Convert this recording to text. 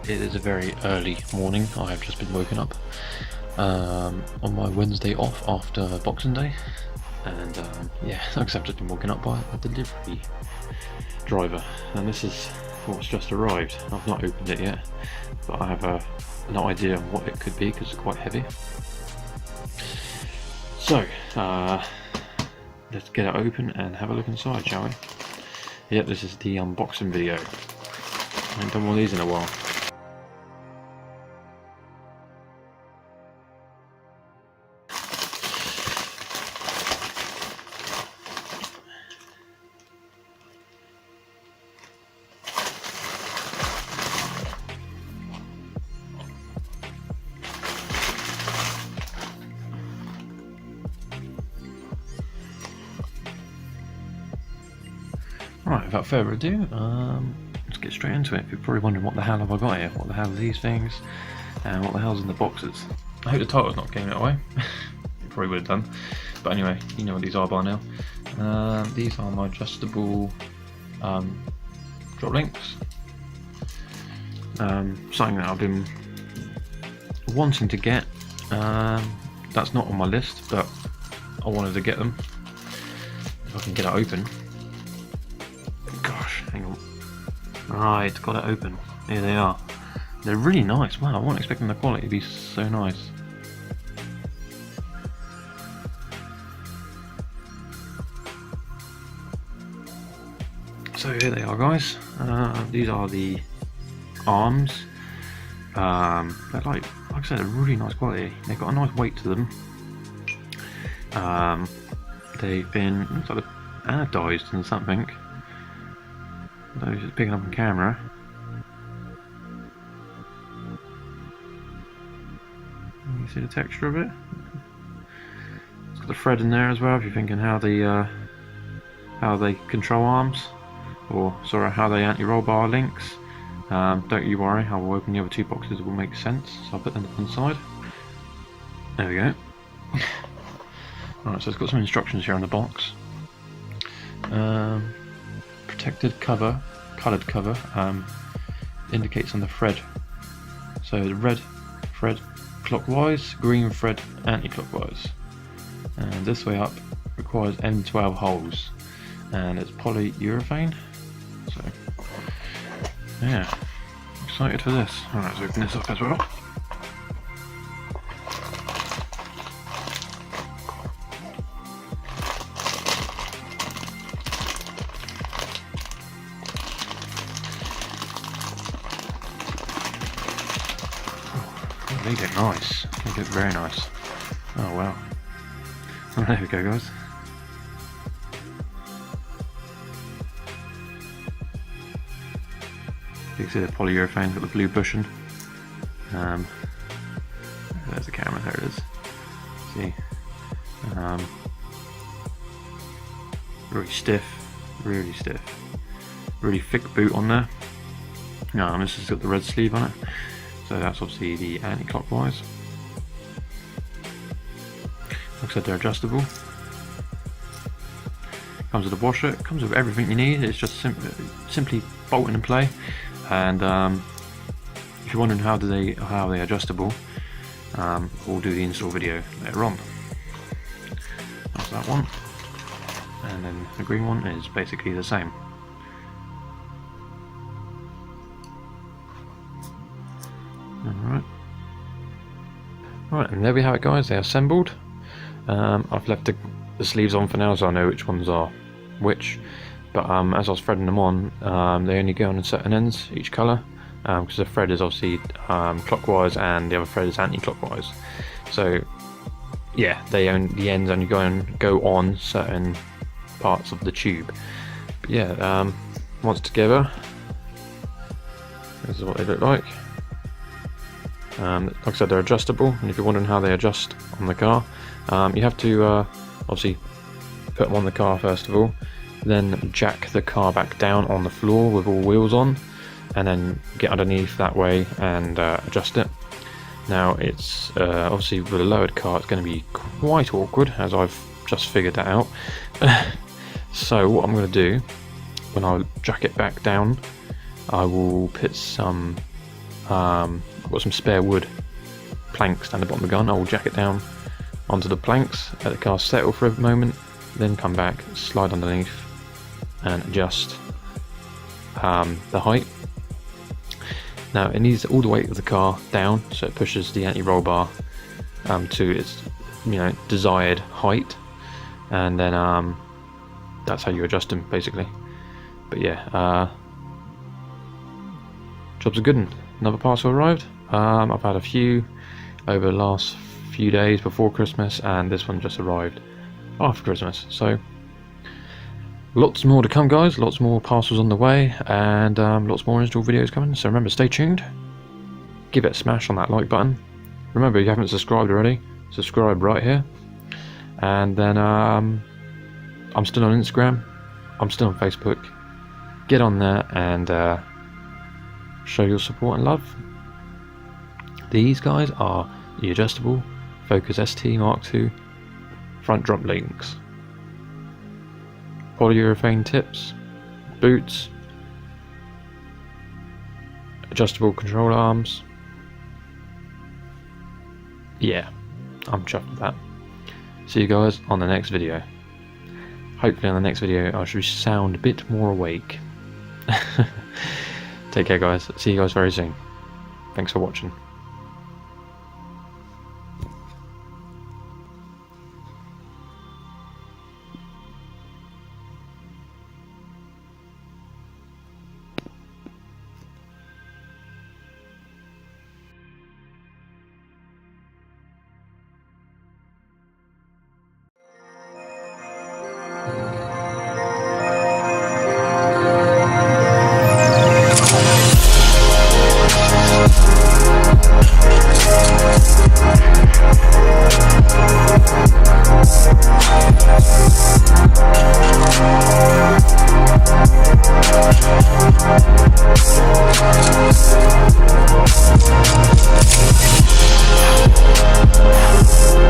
It is a very early morning. I have just been woken up on my Wednesday off after Boxing Day, and yeah, I've just been woken up by a delivery driver, and this is what's just arrived. I've not opened it yet, but I have an idea of what it could be because it's quite heavy. So let's get it open and have a look inside, shall we? Yep, this is the unboxing video. I haven't done one of these in a while. Right, without further ado, let's get straight into it. You're probably wondering what the hell have I got here? What the hell are these things? And what the hell's in the boxes? I hope the title's not getting that away. It probably would have done. But anyway, you know what these are by now. These are my adjustable drop links. Something that I've been wanting to get. That's not on my list, but I wanted to get them. If I can get it open. Hang on. Right, got it open. Here they are. They're really nice. Wow, I wasn't expecting the quality to be so nice. So here they are, guys. These are the arms. They're like I said, they're really nice quality. They've got a nice weight to them. They've been looks like they're anodized in something. Those just picking up on camera. You see the texture of it. It's got the thread in there as well. If you're thinking how they control arms, or sorry, how they anti-roll bar links. Don't you worry. I will open the other two boxes. It will make sense. So I'll put them to one side. There we go. Alright, so it's got some instructions here on the box. Protected cover, coloured cover, indicates on the thread. So the red thread clockwise, green thread anti-clockwise. And this way up requires M12 holes, and it's polyurethane. So yeah, excited for this. Alright, let's open this up as well. They look nice. They look very nice. Oh wow. Oh, there we go, guys. You can see the polyurethane, got the blue bushing. There's the camera, there it is. See? Really stiff, really stiff. Really thick boot on there. This has got the red sleeve on it. So that's obviously the anti-clockwise. Like I said, they're adjustable. Comes with a washer, comes with everything you need. It's just simply bolting and play. And if you're wondering how they're adjustable, we'll do the install video later on. That's that one. And then the green one is basically the same. Right, and there we have it, guys. They're assembled. I've left the sleeves on for now, so I know which ones are which. But as I was threading them on, they only go on certain ends, each colour, because the thread is obviously clockwise and the other thread is anti-clockwise. So yeah, the ends only go on certain parts of the tube. But yeah, once together, this is what they look like. Like I said, they're adjustable, and if you're wondering how they adjust on the car, you have to obviously put them on the car first of all, then jack the car back down on the floor with all wheels on, and then get underneath that way and adjust it. Now it's obviously with a lowered car, it's going to be quite awkward, as I've just figured that out. So what I'm going to do, when I jack it back down, I will put some I've got some spare wood planks down the bottom of the gun. I'll jack it down onto the planks, let the car settle for a moment, then come back, slide underneath and adjust the height. Now it needs all the weight of the car down, so it pushes the anti-roll bar to its desired height, and then that's how you adjust them basically. But yeah, job's a good one. Another parcel arrived. I've had a few over the last few days before Christmas, and this one just arrived after Christmas, so lots more to come, guys. Lots more parcels on the way, and lots more install videos coming, so remember, stay tuned, give it a smash on that like button. Remember, if you haven't subscribed already, subscribe right here. And then I'm still on Instagram, I'm still on Facebook. Get on there and show your support and love. These guys are the adjustable Focus ST Mark II front drop links, polyurethane tips, boots, adjustable control arms. Yeah, I'm chuffed with that. See you guys on the next video. Hopefully on the next video I should sound a bit more awake. Take care, guys. See you guys very soon. Thanks for watching.